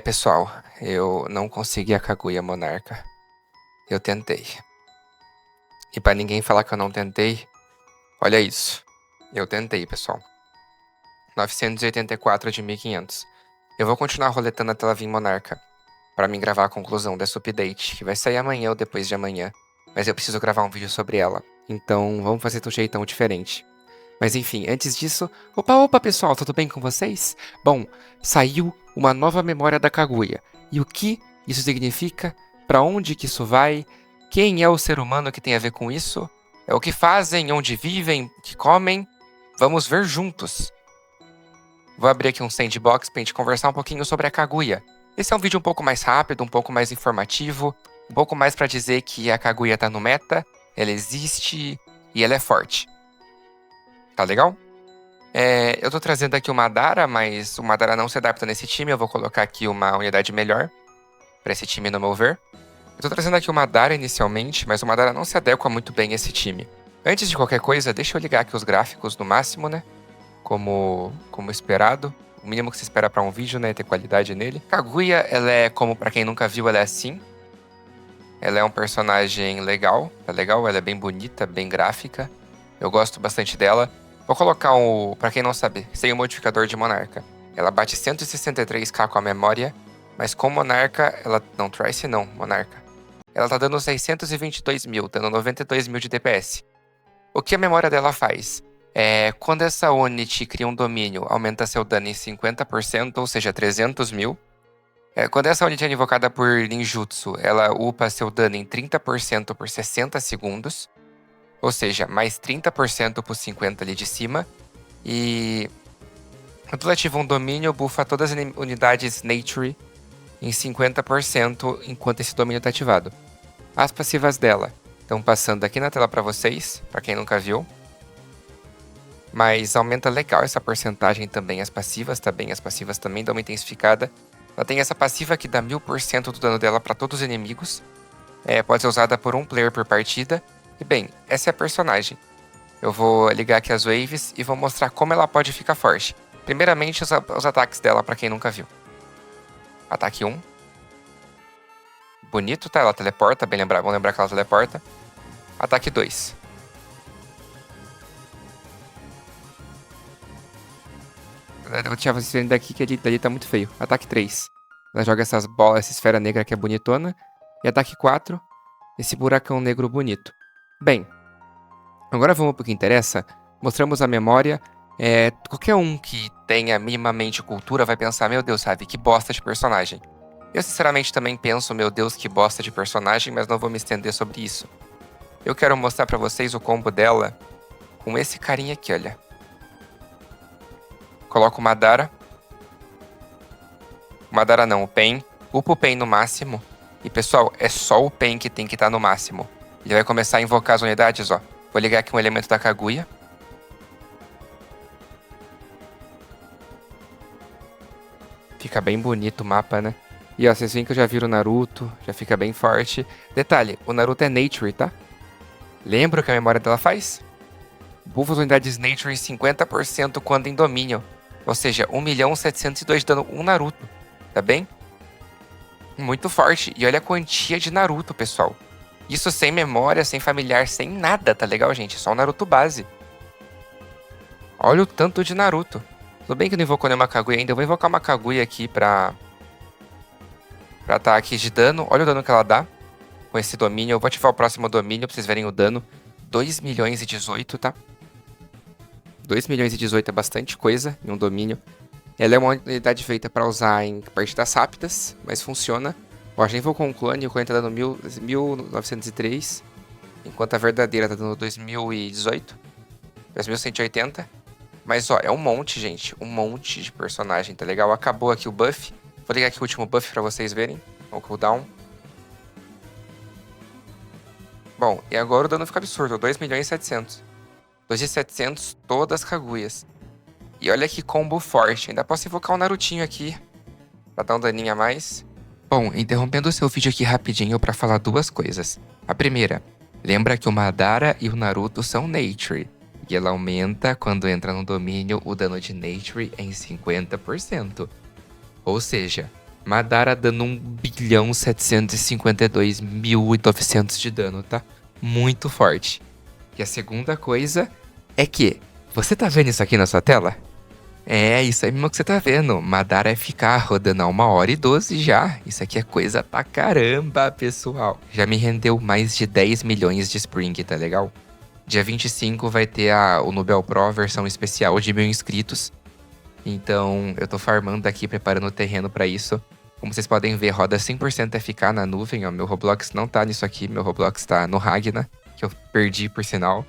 Pessoal, eu não consegui a Kaguya Monarca. Eu tentei. E pra ninguém falar que eu não tentei, olha isso. Eu tentei, pessoal. 984 de 1500. Eu vou continuar roletando até ela vir Monarca, pra mim gravar a conclusão dessa update, que vai sair amanhã ou depois de amanhã. Mas eu preciso gravar um vídeo sobre ela. Então vamos fazer de um jeitão diferente. Mas enfim, antes disso... Opa, pessoal, tudo bem com vocês? Bom, saiu uma nova memória da Kaguya. E o que isso significa? Pra onde que isso vai? Quem é o ser humano que tem a ver com isso? É o que fazem, onde vivem, o que comem? Vamos ver juntos. Vou abrir aqui um sandbox pra gente conversar um pouquinho sobre a Kaguya. Esse é um vídeo um pouco mais rápido, um pouco mais informativo, um pouco mais pra dizer que a Kaguya tá no meta, ela existe e ela é forte. Tá legal? Eu tô trazendo aqui o Madara, mas o Madara não se adapta nesse time. Eu vou colocar aqui uma unidade melhor pra esse time, no meu ver. Eu tô trazendo aqui o Madara inicialmente, mas o Madara não se adequa muito bem a esse time. Antes de qualquer coisa, deixa eu ligar aqui os gráficos no máximo, né? Como esperado. O mínimo que se espera pra um vídeo, né? É ter qualidade nele. Kaguya, ela é, como pra quem nunca viu, ela é assim. Ela é um personagem legal, tá legal? Ela é bem bonita, bem gráfica. Eu gosto bastante dela. Vou colocar pra quem não sabe, sem o modificador de Monarca. Ela bate 163k com a memória, mas com Monarca, ela... Não, Trice não, Monarca. Ela tá dando 622 mil, dando 92 mil de DPS. O que a memória dela faz? Quando essa unit cria um domínio, aumenta seu dano em 50%, ou seja, 300 mil. Quando essa unidade é invocada por ninjutsu, ela upa seu dano em 30% por 60 segundos. Ou seja, mais 30% por 50 ali de cima. E quando ela ativa um domínio, bufa todas as unidades Nature em 50% enquanto esse domínio está ativado. As passivas dela estão passando aqui na tela para vocês, para quem nunca viu. Mas aumenta legal essa porcentagem também, as passivas, tá bem? As passivas também dão uma intensificada. Ela tem essa passiva que dá 1000% do dano dela para todos os inimigos. Pode ser usada por um player por partida. E bem, essa é a personagem. Eu vou ligar aqui as waves e vou mostrar como ela pode ficar forte. Primeiramente, os ataques dela para quem nunca viu. Ataque 1. Bonito, tá? Ela teleporta, vamos lembrar que ela teleporta. Ataque 2. Eu tinha vendo daqui que dali tá muito feio. Ataque 3. Ela joga essas bolas, essa esfera negra que é bonitona. E ataque 4. Esse buracão negro bonito. Bem, agora vamos pro que interessa. Mostramos a memória. Qualquer um que tenha minimamente cultura vai pensar, meu Deus, sabe, que bosta de personagem. Eu sinceramente também penso, meu Deus, que bosta de personagem, mas não vou me estender sobre isso. Eu quero mostrar pra vocês o combo dela com esse carinha aqui, olha. Coloco o Madara. O Madara não, o Pain. Upa o Pain no máximo. E pessoal, é só o Pain que tem que estar no máximo. Ele vai começar a invocar as unidades, ó. Vou ligar aqui um elemento da Kaguya. Fica bem bonito o mapa, né? E ó, vocês veem que eu já viro o Naruto, já fica bem forte. Detalhe, o Naruto é Nature, tá? Lembra o que a memória dela faz? Buffa as unidades Nature em 50% quando em domínio. Ou seja, 1.702 de dano, um Naruto. Tá bem? Muito forte. E olha a quantia de Naruto, pessoal. Isso sem memória, sem familiar, sem nada, tá legal, gente? Só o Naruto base. Olha o tanto de Naruto. Tudo bem que não invocou nenhuma Kaguya ainda. Eu vou invocar uma Kaguya aqui pra ataque de dano. Olha o dano que ela dá com esse domínio. Eu vou ativar o próximo domínio pra vocês verem o dano. 2 milhões e 18, tá? 2 milhões e 18 é bastante coisa em um domínio. Ela é uma unidade feita pra usar em partidas rápidas, mas funciona. Ó, já invocou um clone, o clone tá dando 1903, enquanto a verdadeira tá dando 2018, 2180. Mas ó, é um monte, gente, um monte de personagem, tá legal? Acabou aqui o buff. Vou ligar aqui o último buff pra vocês verem, o cooldown. Bom, e agora o dano fica absurdo, 2 milhões e 700. 2.700 todas Kaguyas. E olha que combo forte. Ainda posso invocar um Narutinho aqui pra dar um daninho a mais. Bom, interrompendo o seu vídeo aqui rapidinho pra falar duas coisas. A primeira, lembra que o Madara e o Naruto são Nature. E ela aumenta quando entra no domínio o dano de Nature em 50%. Ou seja, Madara dando 1.752.900 de dano, tá? Muito forte. E a segunda coisa é que... Você tá vendo isso aqui na sua tela? É, isso aí mesmo que você tá vendo. Madara FK rodando a 1h12 já. Isso aqui é coisa pra caramba, pessoal. Já me rendeu mais de 10 milhões de Spring, tá legal? Dia 25 vai ter o Nubel Pro, versão especial de 1.000 inscritos. Então, eu tô farmando aqui, preparando o terreno pra isso. Como vocês podem ver, roda 100% FK na nuvem, ó. Meu Roblox não tá nisso aqui, meu Roblox tá no Ragna, que eu perdi por sinal.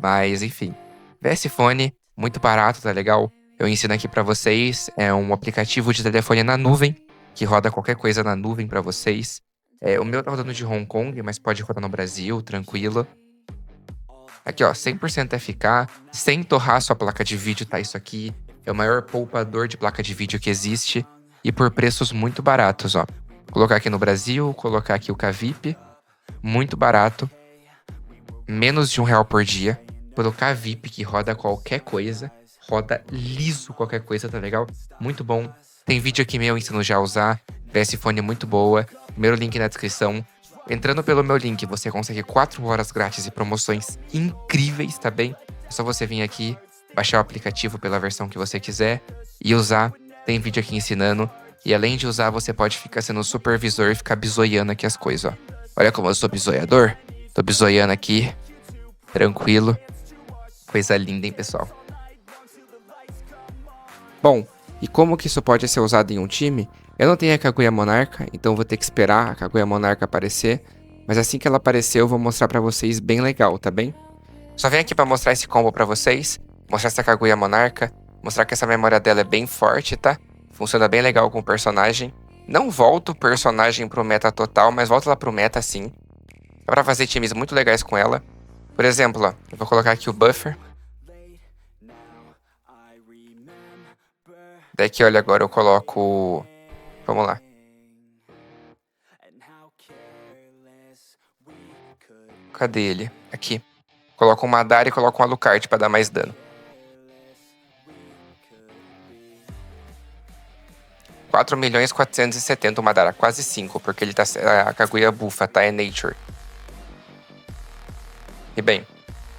Mas, enfim. VS Fone, muito barato, tá legal? Eu ensino aqui pra vocês, é um aplicativo de telefone na nuvem, que roda qualquer coisa na nuvem pra vocês. O meu tá rodando de Hong Kong, mas pode rodar no Brasil, tranquilo. Aqui, ó, 100% FK, sem torrar sua placa de vídeo, tá isso aqui. É o maior poupador de placa de vídeo que existe e por preços muito baratos, ó. Colocar aqui no Brasil, colocar aqui o Kavip, muito barato. Menos de R$1 por dia. Pelo Kavip, que roda qualquer coisa. Roda liso qualquer coisa, tá legal? Muito bom. Tem vídeo aqui meu ensinando já a usar. VS Fone é muito boa. Primeiro link na descrição. Entrando pelo meu link, você consegue 4 horas grátis e promoções incríveis, tá bem? É só você vir aqui, baixar o aplicativo pela versão que você quiser e usar. Tem vídeo aqui ensinando. E além de usar, você pode ficar sendo supervisor e ficar bisoiando aqui as coisas, ó. Olha como eu sou bisoiador. Tô bisoiando aqui. Tranquilo. Coisa linda, hein, pessoal? Bom, e como que isso pode ser usado em um time? Eu não tenho a Kaguya Monarca, então vou ter que esperar a Kaguya Monarca aparecer. Mas assim que ela aparecer, eu vou mostrar pra vocês bem legal, tá bem? Só vim aqui pra mostrar esse combo pra vocês. Mostrar essa Kaguya Monarca. Mostrar que essa memória dela é bem forte, tá? Funciona bem legal com o personagem. Não volto o personagem pro meta total, mas volto lá pro meta sim. Dá pra fazer times muito legais com ela. Por exemplo, ó, eu vou colocar aqui o Buffer. Daqui, olha, agora eu coloco... Vamos lá. Cadê ele? Aqui. Coloco um Madara e coloco um Alucard pra dar mais dano. 4.470.000 o Madara, quase 5, porque ele tá... A Kaguya bufa, tá? É Nature. E bem,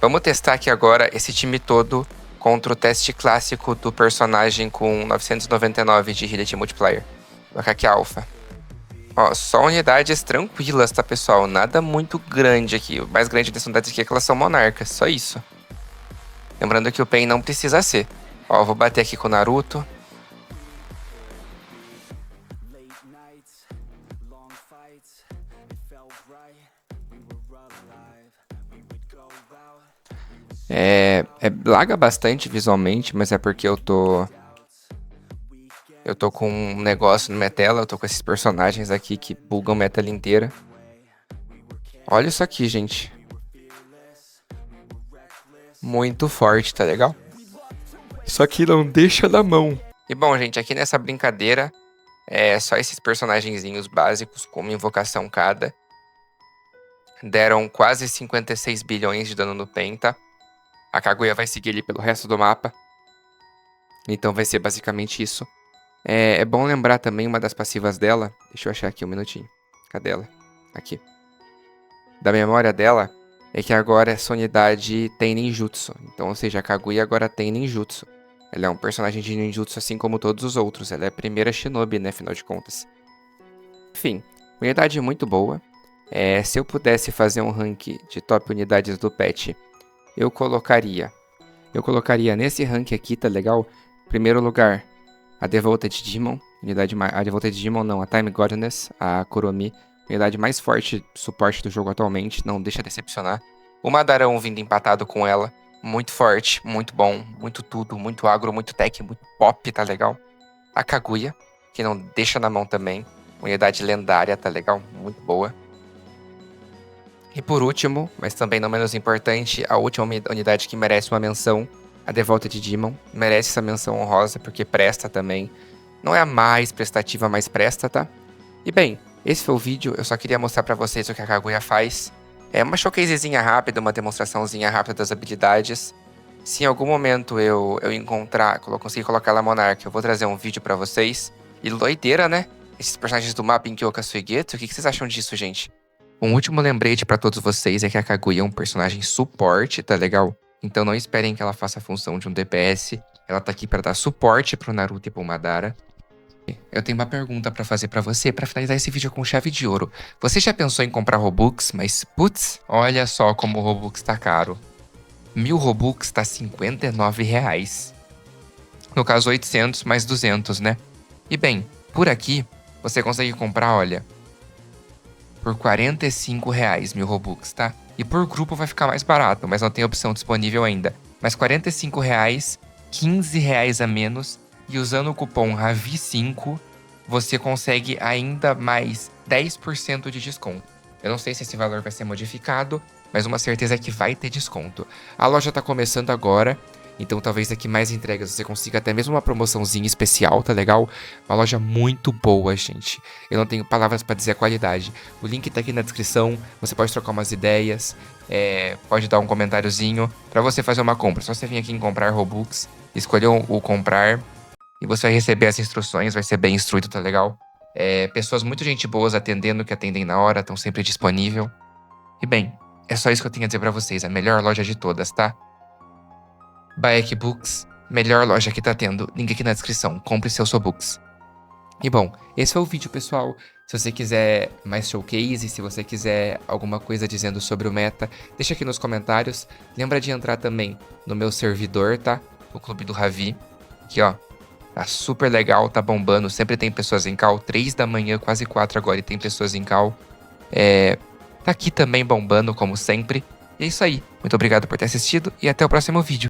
vamos testar aqui agora esse time todo contra o teste clássico do personagem com 999 de Healing Multiplier. Vou colocar aqui a Alpha. Ó, só unidades tranquilas, tá, pessoal? Nada muito grande aqui. O mais grande dessas unidades aqui é que elas são monarcas, só isso. Lembrando que o Pain não precisa ser. Ó, vou bater aqui com o Naruto. Laga bastante visualmente, mas é porque eu tô com um negócio na minha tela, eu tô com esses personagens aqui que bugam minha tela inteira. Olha isso aqui, gente. Muito forte, tá legal? Isso aqui não deixa na mão. E bom, gente, aqui nessa brincadeira, só esses personagenzinhos básicos, com uma invocação cada. Deram quase 56 bilhões de dano no Penta. A Kaguya vai seguir ele pelo resto do mapa. Então vai ser basicamente isso. É bom lembrar também uma das passivas dela. Deixa eu achar aqui um minutinho. Cadê ela? Aqui. Da memória dela é que agora essa unidade tem ninjutsu. Então, ou seja, a Kaguya agora tem ninjutsu. Ela é um personagem de ninjutsu assim como todos os outros. Ela é a primeira shinobi, né? Afinal de contas. Enfim, unidade muito boa. Se eu pudesse fazer um rank de top unidades do patch, eu colocaria nesse rank aqui, tá legal? Primeiro lugar, a Devoted Demon, a Devoted Demon não, a Time Godness, a Kuromi, unidade mais forte suporte do jogo atualmente, não deixa decepcionar. O Madarão vindo empatado com ela, muito forte, muito bom, muito tudo, muito agro, muito tech, muito pop, tá legal? A Kaguya, que não deixa na mão também, unidade lendária, tá legal? Muito boa. E por último, mas também não menos importante, a última unidade que merece uma menção, a Devoted Demon. Merece essa menção honrosa, porque presta também. Não é a mais prestativa, mas presta, tá? E bem, esse foi o vídeo. Eu só queria mostrar pra vocês o que a Kaguya faz. É uma showcasezinha rápida, uma demonstraçãozinha rápida das habilidades. Se em algum momento eu conseguir colocar ela Monarca, eu vou trazer um vídeo pra vocês. E doideira, né? Esses personagens do mapa em Kyoka Suigetsu, o que vocês acham disso, gente? Um último lembrete pra todos vocês é que a Kaguya é um personagem suporte, tá legal? Então não esperem que ela faça a função de um DPS. Ela tá aqui pra dar suporte pro Naruto e pro Madara. Eu tenho uma pergunta pra fazer pra você pra finalizar esse vídeo com chave de ouro. Você já pensou em comprar Robux, mas putz, olha só como o Robux tá caro. 1000 Robux tá R$59. No caso, 800 mais 200, né? E bem, por aqui, você consegue comprar, olha, por R$45 1000 Robux, tá? E por grupo vai ficar mais barato, mas não tem opção disponível ainda. Mas R$45, R$15 a menos. E usando o cupom RAVI5, você consegue ainda mais 10% de desconto. Eu não sei se esse valor vai ser modificado, mas uma certeza é que vai ter desconto. A loja tá começando agora, então talvez daqui mais entregas você consiga até mesmo uma promoçãozinha especial, tá legal? Uma loja muito boa, gente. Eu não tenho palavras pra dizer a qualidade. O link tá aqui na descrição, você pode trocar umas ideias, pode dar um comentáriozinho pra você fazer uma compra. Só você vir aqui em comprar Robux, escolher o comprar e você vai receber as instruções, vai ser bem instruído, tá legal? Pessoas muito gente boas atendendo, que atendem na hora, estão sempre disponível. E bem, é só isso que eu tenho a dizer pra vocês, a melhor loja de todas, tá? Baek Books, melhor loja que tá tendo, link aqui na descrição, compre seu Sobooks. E bom, esse foi o vídeo, pessoal. Se você quiser mais showcase, se você quiser alguma coisa dizendo sobre o meta, deixa aqui nos comentários. Lembra de entrar também no meu servidor, tá? O Clube do Ravi. Aqui, ó. Tá super legal, tá bombando. Sempre tem pessoas em call. 3 da manhã, quase 4 agora, e tem pessoas em call. Tá aqui também bombando, como sempre. E é isso aí. Muito obrigado por ter assistido e até o próximo vídeo.